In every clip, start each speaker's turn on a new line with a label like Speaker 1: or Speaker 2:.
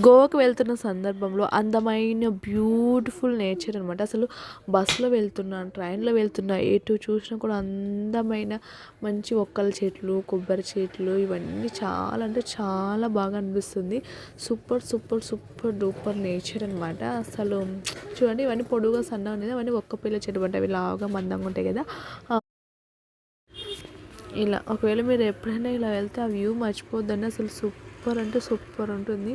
Speaker 1: గోవాకి వెళ్తున్న సందర్భంలో అందమైన బ్యూటిఫుల్ నేచర్ అనమాట. అసలు బస్సులో వెళ్తున్నా, ట్రైన్లో వెళ్తున్నా, ఎటు చూసినా కూడా అందమైన మంచి ఒక్కల చెట్లు, కొబ్బరి చెట్లు ఇవన్నీ చాలా అంటే చాలా బాగా అనిపిస్తుంది. Super super super duper nature అనమాట. అసలు చూడండి, ఇవన్నీ పొడుగుగా సన్నగా ఉన్నాయి, అవన్నీ ఒక్క పిల్ల చెట్టు అంటే అవి లావుగా మందంగా ఉంటాయి కదా. ఇలా ఒకవేళ మీరు ఎప్పుడైనా ఇలా వెళ్తే ఆ వ్యూ మర్చిపోద్దండి. అసలు సూపర్ అంటే సూపర్ ఉంటుంది.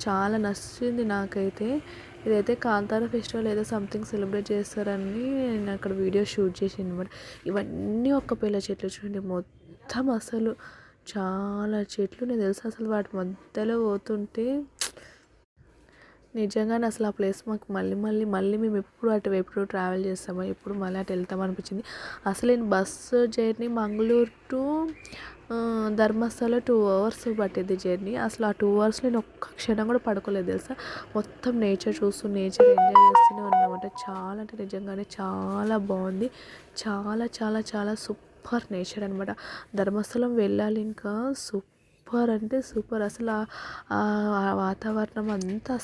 Speaker 1: చాలా నచ్చింది నాకైతే. ఇదైతే కాంతార ఫెస్టివల్ ఏదో సంథింగ్ సెలబ్రేట్ చేస్తారని నేను అక్కడ వీడియో షూట్ చేసాను అనమాట. ఇవన్నీ ఒక్క పిల్ల చెట్లు చూడండి, మొత్తం అసలు చాలా చెట్లు నేను తెలుసు. అసలు వాటి మధ్యలో పోతుంటే నిజంగానే అసలు ఆ ప్లేస్ మాకు మళ్ళీ మేము ఎప్పుడు అటువైపు ట్రావెల్ చేస్తామో, ఎప్పుడు మళ్ళీ అటు వెళ్తామో అనిపించింది. అసలు నేను bus journey Mangaluru to Dharmasthala 2 hours పట్టింది జర్నీ. అసలు ఆ 2 hours నేను ఒక్క క్షణం కూడా పడుకోలేదు తెలుసా. మొత్తం నేచర్ చూస్తూ నేచర్ ఎంజాయ్ చేస్తూనే ఉన్నామన్నమాట. చాలా అంటే నిజంగానే చాలా బాగుంది. చాలా చాలా చాలా సూపర్ నేచర్ అనమాట. ధర్మస్థలం వెళ్ళాలి ఇంకా. సూపర్ అంటే సూపర్. అసలు ఆ వాతావరణం అంతా